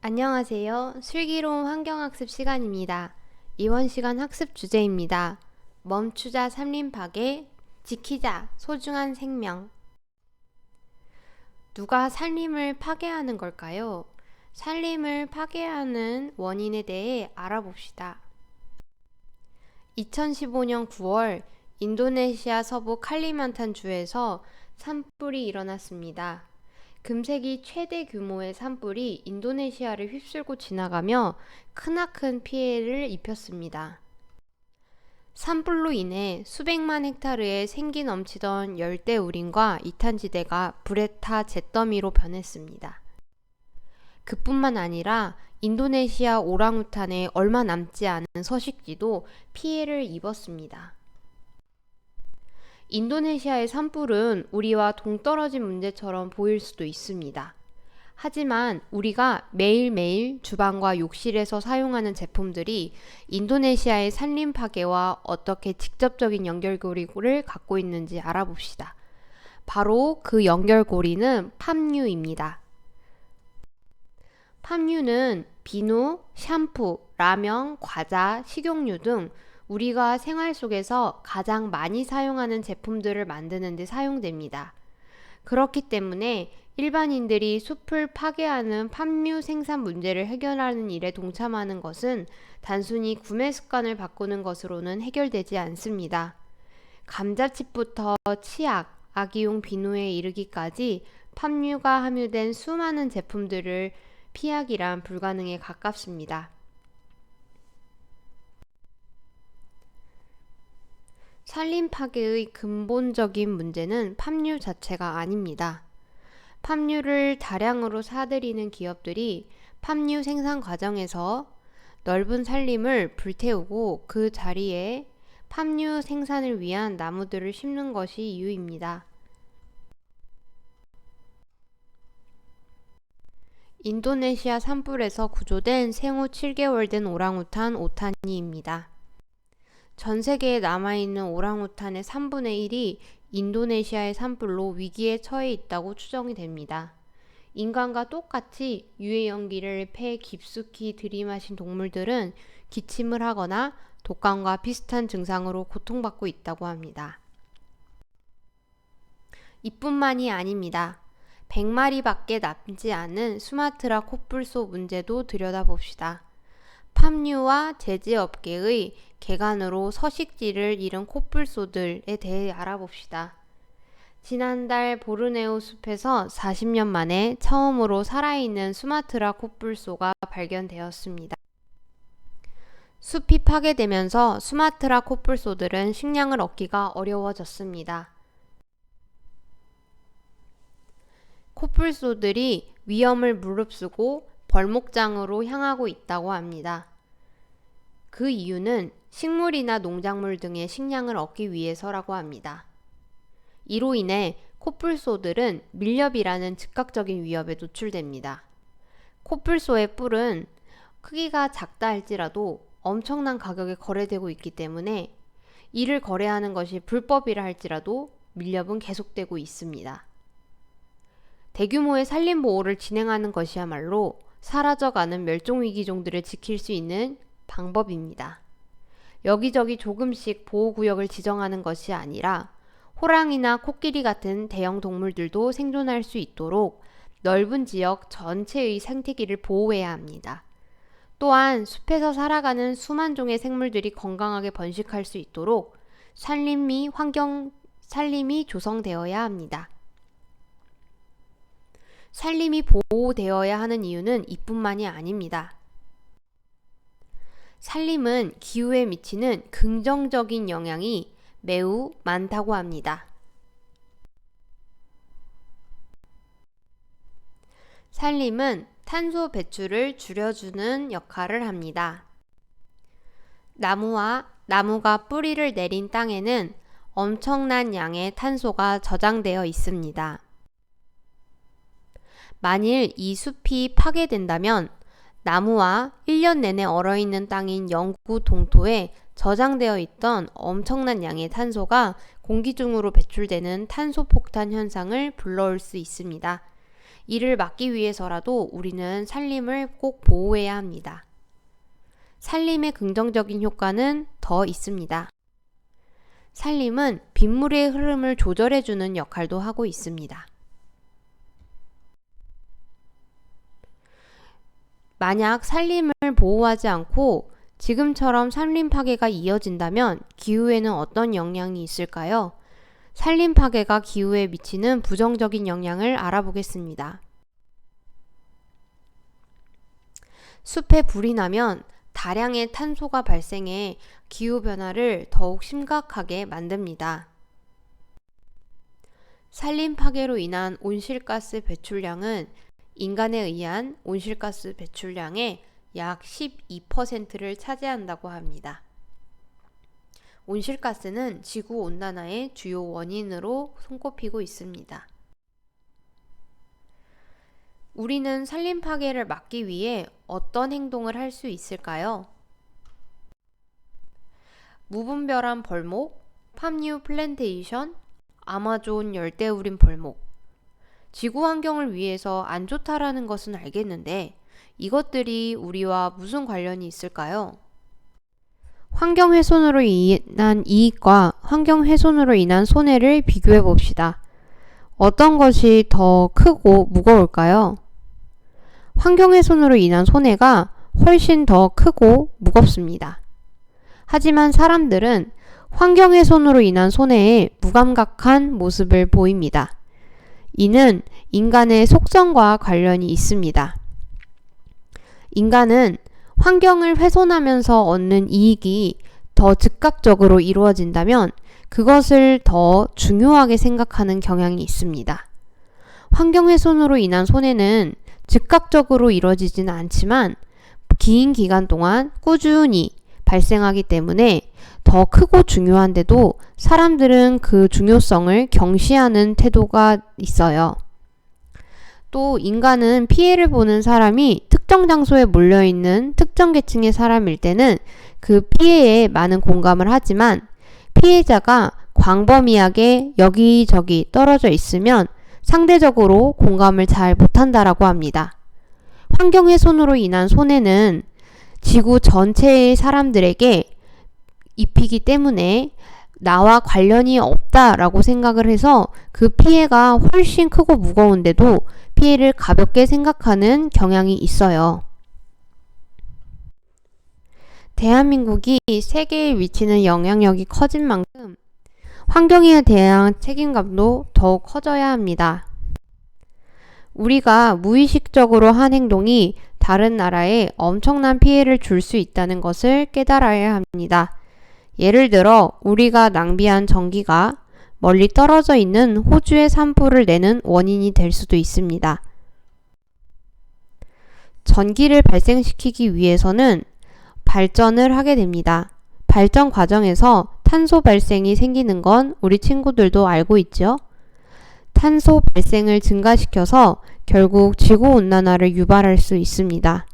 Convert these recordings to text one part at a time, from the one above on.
안녕하세요. 슬기로운 환경학습 시간입니다. 이번 시간 학습 주제입니다. 멈추자 산림 파괴, 지키자 소중한 생명. 누가 산림을 파괴하는 걸까요? 산림을 파괴하는 원인에 대해 알아봅시다. 2015년 9월 인도네시아 서부 칼리만탄 주에서 산불이 일어났습니다. 금세기 최대 규모의 산불이 인도네시아를 휩쓸고 지나가며 크나큰 피해를 입혔습니다. 산불로 인해 수백만 헥타르의 생기 넘치던 열대우림과 이탄지대가 불에 타 잿더미로 변했습니다. 그뿐만 아니라 인도네시아 오랑우탄에 얼마 남지 않은 서식지도 피해를 입었습니다. 인도네시아의 산불은 우리와 동떨어진 문제처럼 보일 수도 있습니다. 하지만 우리가 매일매일 주방과 욕실에서 사용하는 제품들이 인도네시아의 산림 파괴와 어떻게 직접적인 연결고리를 갖고 있는지 알아봅시다. 바로 그 연결고리는 팜유입니다. 팜유는 비누, 샴푸, 라면, 과자, 식용유 등 우리가 생활 속에서 가장 많이 사용하는 제품들을 만드는 데 사용됩니다. 그렇기 때문에 일반인들이 숲을 파괴하는 팜유 생산 문제를 해결하는 일에 동참하는 것은 단순히 구매 습관을 바꾸는 것으로는 해결되지 않습니다. 감자칩부터 치약, 아기용 비누에 이르기까지 팜유가 함유된 수많은 제품들을 피하기란 불가능에 가깝습니다. 산림 파괴의 근본적인 문제는 팜유 자체가 아닙니다. 팜유를 다량으로 사들이는 기업들이 팜유 생산 과정에서 넓은 산림을 불태우고 그 자리에 팜유 생산을 위한 나무들을 심는 것이 이유입니다. 인도네시아 산불에서 구조된 생후 7개월 된 오랑우탄 오타니입니다. 전 세계에 남아있는 오랑우탄의 3분의 1이 인도네시아의 산불로 위기에 처해 있다고 추정이 됩니다. 인간과 똑같이 유해 연기를 폐에 깊숙이 들이마신 동물들은 기침을 하거나 독감과 비슷한 증상으로 고통받고 있다고 합니다. 이뿐만이 아닙니다. 100마리밖에 남지 않은 수마트라 코뿔소 문제도 들여다봅시다. 팜유와 제재업계의 개간으로 서식지를 잃은 코뿔소들에 대해 알아봅시다. 지난달 보르네오 숲에서 40년 만에 처음으로 살아있는 수마트라 코뿔소가 발견되었습니다. 숲이 파괴되면서 수마트라 코뿔소들은 식량을 얻기가 어려워졌습니다. 코뿔소들이 위험을 무릅쓰고 벌목장으로 향하고 있다고 합니다. 그 이유는 식물이나 농작물 등의 식량을 얻기 위해서라고 합니다. 이로 인해 코뿔소들은 밀렵이라는 즉각적인 위협에 노출됩니다. 코뿔소의 뿔은 크기가 작다 할지라도 엄청난 가격에 거래되고 있기 때문에 이를 거래하는 것이 불법이라 할지라도 밀렵은 계속되고 있습니다. 대규모의 산림 보호를 진행하는 것이야말로 사라져가는 멸종위기종들을 지킬 수 있는 방법입니다. 여기저기 조금씩 보호구역을 지정하는 것이 아니라 호랑이나 코끼리 같은 대형 동물들도 생존할 수 있도록 넓은 지역 전체의 생태계를 보호해야 합니다. 또한 숲에서 살아가는 수만 종의 생물들이 건강하게 번식할 수 있도록 산림이 조성되어야 합니다. 산림이 보호되어야 하는 이유는 이뿐만이 아닙니다. 산림은 기후에 미치는 긍정적인 영향이 매우 많다고 합니다. 산림은 탄소 배출을 줄여주는 역할을 합니다. 나무가 뿌리를 내린 땅에는 엄청난 양의 탄소가 저장되어 있습니다. 만일 이 숲이 파괴된다면 나무와 1년 내내 얼어있는 땅인 영구 동토에 저장되어 있던 엄청난 양의 탄소가 공기 중으로 배출되는 탄소 폭탄 현상을 불러올 수 있습니다. 이를 막기 위해서라도 우리는 산림을 꼭 보호해야 합니다. 산림의 긍정적인 효과는 더 있습니다. 산림은 빗물의 흐름을 조절해주는 역할도 하고 있습니다. 만약 산림을 보호하지 않고 지금처럼 산림 파괴가 이어진다면 기후에는 어떤 영향이 있을까요? 산림 파괴가 기후에 미치는 부정적인 영향을 알아보겠습니다. 숲에 불이 나면 다량의 탄소가 발생해 기후변화를 더욱 심각하게 만듭니다. 산림 파괴로 인한 온실가스 배출량은 인간에 의한 온실가스 배출량의 약 12%를 차지한다고 합니다. 온실가스는 지구온난화의 주요 원인으로 손꼽히고 있습니다. 우리는 산림 파괴를 막기 위해 어떤 행동을 할 수 있을까요? 무분별한 벌목, 팜유 플랜테이션, 아마존 열대우림 벌목. 지구 환경을 위해서 안 좋다라는 것은 알겠는데 이것들이 우리와 무슨 관련이 있을까요? 환경훼손으로 인한 이익과 환경훼손으로 인한 손해를 비교해 봅시다. 어떤 것이 더 크고 무거울까요? 환경훼손으로 인한 손해가 훨씬 더 크고 무겁습니다. 하지만 사람들은 환경훼손으로 인한 손해에 무감각한 모습을 보입니다. 이는 인간의 속성과 관련이 있습니다. 인간은 환경을 훼손하면서 얻는 이익이 더 즉각적으로 이루어진다면 그것을 더 중요하게 생각하는 경향이 있습니다. 환경훼손으로 인한 손해는 즉각적으로 이루어지지는 않지만 긴 기간 동안 꾸준히 발생하기 때문에 더 크고 중요한데도 사람들은 그 중요성을 경시하는 태도가 있어요. 또 인간은 피해를 보는 사람이 특정 장소에 몰려있는 특정 계층의 사람일 때는 그 피해에 많은 공감을 하지만 피해자가 광범위하게 여기저기 떨어져 있으면 상대적으로 공감을 잘 못한다라고 합니다. 환경훼손으로 인한 손해는 지구 전체의 사람들에게 입히기 때문에 나와 관련이 없다라고 생각을 해서 그 피해가 훨씬 크고 무거운데도 피해를 가볍게 생각하는 경향이 있어요. 대한민국이 세계에 미치는 영향력이 커진 만큼 환경에 대한 책임감도 더욱 커져야 합니다. 우리가 무의식적으로 한 행동이 다른 나라에 엄청난 피해를 줄 수 있다는 것을 깨달아야 합니다. 예를 들어 우리가 낭비한 전기가 멀리 떨어져 있는 호주의 산불을 내는 원인이 될 수도 있습니다. 전기를 발생시키기 위해서는 발전을 하게 됩니다. 발전 과정에서 탄소 발생이 생기는 건 우리 친구들도 알고 있죠? 탄소 발생을 증가시켜서 결국 지구온난화를 유발할 수 있습니다.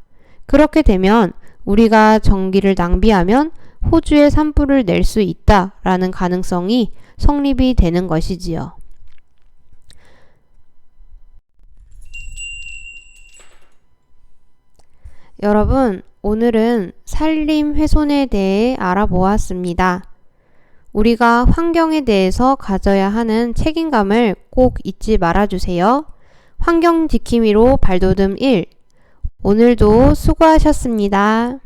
그렇게 되면 우리가 전기를 낭비하면 호주에 산불을 낼 수 있다라는 가능성이 성립이 되는 것이지요. 여러분, 오늘은 산림 훼손에 대해 알아보았습니다. 우리가 환경에 대해서 가져야 하는 책임감을 꼭 잊지 말아주세요. 환경 지킴이로 발돋움 1. 오늘도 수고하셨습니다.